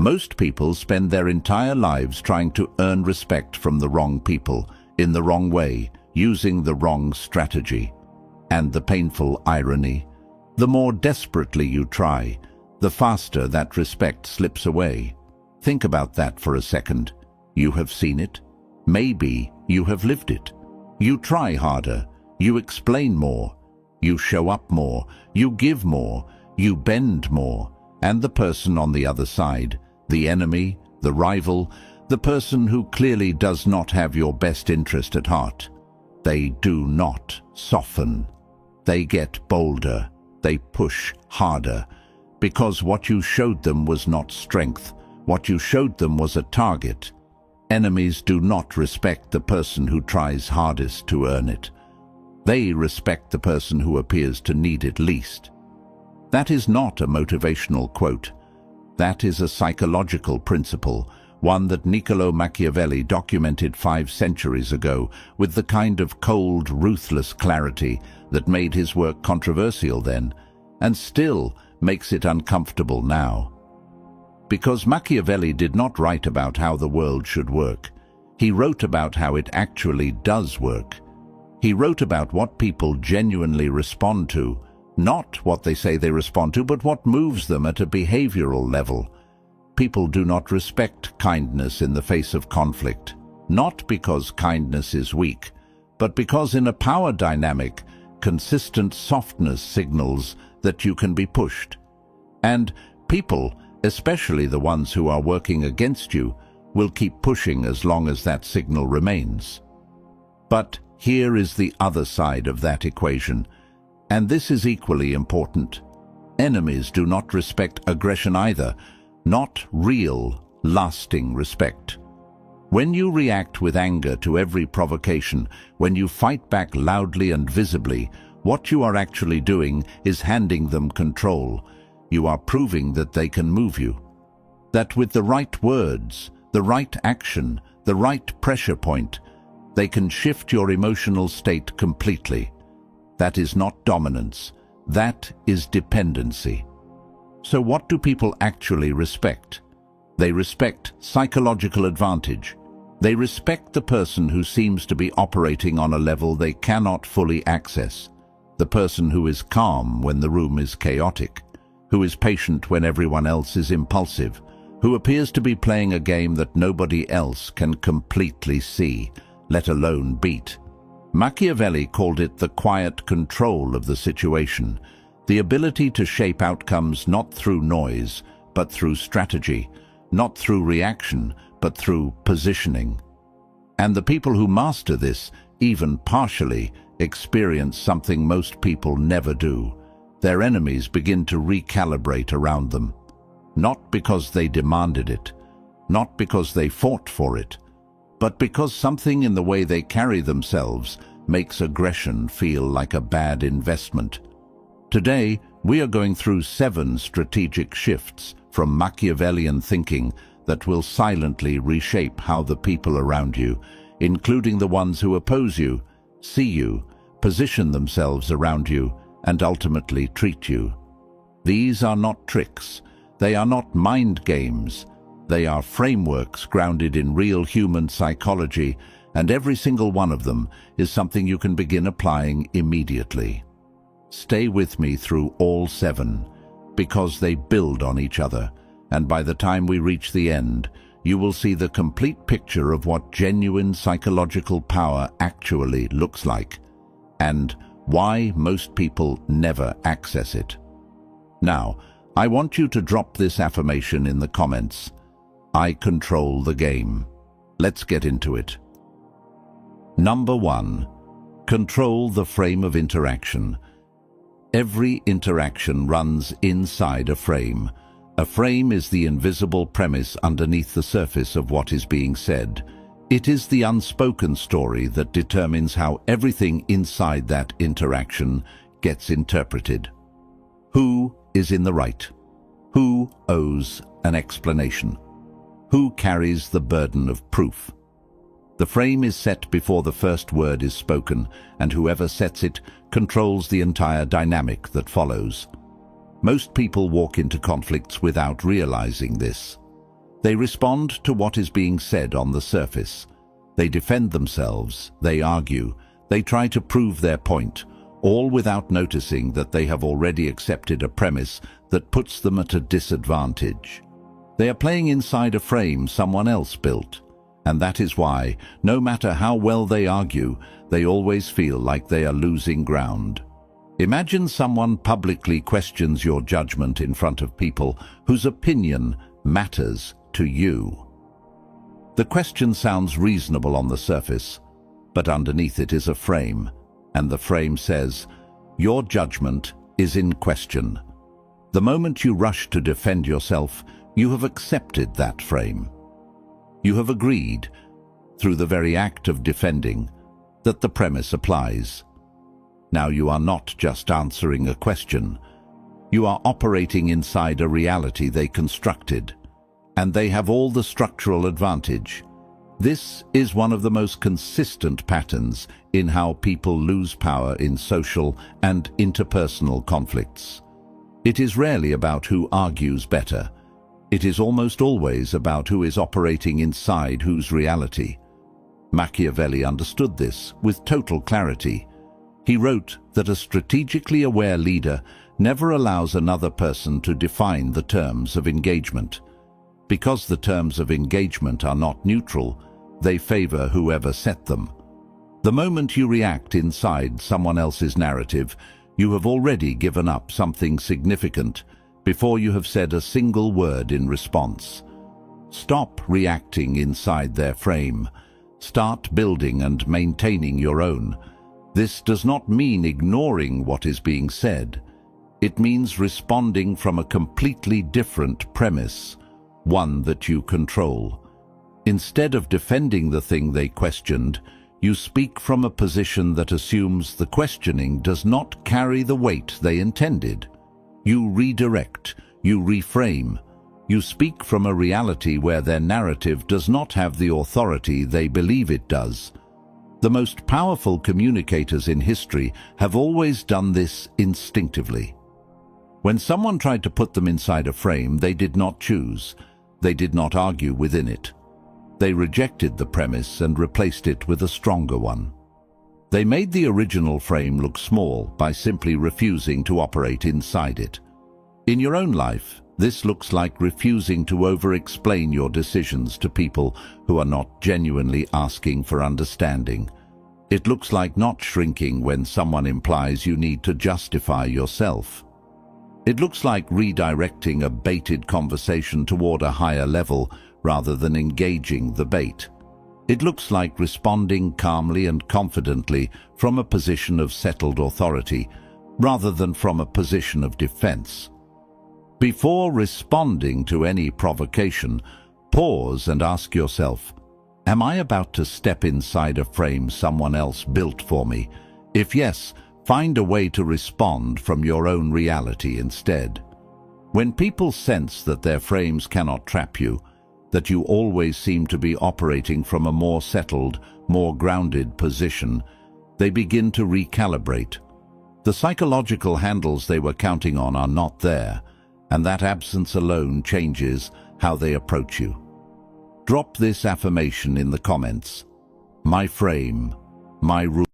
Most people spend their entire lives trying to earn respect from the wrong people, in the wrong way, using the wrong strategy. And the painful irony, the more desperately you try, the faster that respect slips away. Think about that for a second. You have seen it. Maybe you have lived it. You try harder. You explain more. You show up more. You give more. You bend more. And the person on the other side, the enemy, the rival, the person who clearly does not have your best interest at heart, they do not soften. They get bolder. They push harder. Because what you showed them was not strength. What you showed them was a target. Enemies do not respect the person who tries hardest to earn it. They respect the person who appears to need it least. That is not a motivational quote. That is a psychological principle, one that Niccolò Machiavelli documented 5 centuries ago with the kind of cold, ruthless clarity that made his work controversial then, and still makes it uncomfortable now. Because Machiavelli did not write about how the world should work. He wrote about how it actually does work. He wrote about what people genuinely respond to, not what they say they respond to, but what moves them at a behavioral level. People do not respect kindness in the face of conflict, not because kindness is weak, but because in a power dynamic, consistent softness signals that you can be pushed. And people, especially the ones who are working against you, will keep pushing as long as that signal remains. But here is the other side of that equation, and this is equally important. Enemies do not respect aggression either, not real, lasting respect. When you react with anger to every provocation, when you fight back loudly and visibly, what you are actually doing is handing them control. You are proving that they can move you. That with the right words, the right action, the right pressure point, they can shift your emotional state completely. That is not dominance. That is dependency. So what do people actually respect? They respect psychological advantage. They respect the person who seems to be operating on a level they cannot fully access. The person who is calm when the room is chaotic, who is patient when everyone else is impulsive, who appears to be playing a game that nobody else can completely see, let alone beat. Machiavelli called it the quiet control of the situation, the ability to shape outcomes not through noise, but through strategy, not through reaction, but through positioning. And the people who master this, even partially, experience something most people never do. Their enemies begin to recalibrate around them. Not because they demanded it, not because they fought for it, but because something in the way they carry themselves makes aggression feel like a bad investment. Today, we are going through 7 strategic shifts from Machiavellian thinking that will silently reshape how the people around you, including the ones who oppose you, see you, position themselves around you, and ultimately treat you. These are not tricks. They are not mind games. They are frameworks grounded in real human psychology, and every single one of them is something you can begin applying immediately. Stay with me through all 7, because they build on each other, and by the time we reach the end, you will see the complete picture of what genuine psychological power actually looks like, and why most people never access it. Now, I want you to drop this affirmation in the comments. I control the game. Let's get into it. Number 1. Control the frame of interaction. Every interaction runs inside a frame. A frame is the invisible premise underneath the surface of what is being said. It is the unspoken story that determines how everything inside that interaction gets interpreted. Who is in the right? Who owes an explanation? Who carries the burden of proof? The frame is set before the first word is spoken, and whoever sets it controls the entire dynamic that follows. Most people walk into conflicts without realizing this. They respond to what is being said on the surface. They defend themselves, they argue, they try to prove their point, all without noticing that they have already accepted a premise that puts them at a disadvantage. They are playing inside a frame someone else built, and that is why, no matter how well they argue, they always feel like they are losing ground. Imagine someone publicly questions your judgment in front of people whose opinion matters to you. The question sounds reasonable on the surface, but underneath it is a frame, and the frame says, your judgment is in question. The moment you rush to defend yourself, you have accepted that frame. You have agreed, through the very act of defending, that the premise applies. Now you are not just answering a question. You are operating inside a reality they constructed, and they have all the structural advantage. This is one of the most consistent patterns in how people lose power in social and interpersonal conflicts. It is rarely about who argues better. It is almost always about who is operating inside whose reality. Machiavelli understood this with total clarity. He wrote that a strategically aware leader never allows another person to define the terms of engagement. Because the terms of engagement are not neutral, they favor whoever set them. The moment you react inside someone else's narrative, you have already given up something significant before you have said a single word in response. Stop reacting inside their frame. Start building and maintaining your own. This does not mean ignoring what is being said. It means responding from a completely different premise, one that you control. Instead of defending the thing they questioned, you speak from a position that assumes the questioning does not carry the weight they intended. You redirect, you reframe, you speak from a reality where their narrative does not have the authority they believe it does. The most powerful communicators in history have always done this instinctively. When someone tried to put them inside a frame they did not choose, they did not argue within it. They rejected the premise and replaced it with a stronger one. They made the original frame look small by simply refusing to operate inside it. In your own life, this looks like refusing to over-explain your decisions to people who are not genuinely asking for understanding. It looks like not shrinking when someone implies you need to justify yourself. It looks like redirecting a baited conversation toward a higher level rather than engaging the bait. It looks like responding calmly and confidently from a position of settled authority rather than from a position of defense. Before responding to any provocation, pause and ask yourself, am I about to step inside a frame someone else built for me? If yes, find a way to respond from your own reality instead. When people sense that their frames cannot trap you, that you always seem to be operating from a more settled, more grounded position, they begin to recalibrate. The psychological handles they were counting on are not there, and that absence alone changes how they approach you. Drop this affirmation in the comments. My frame, my rule.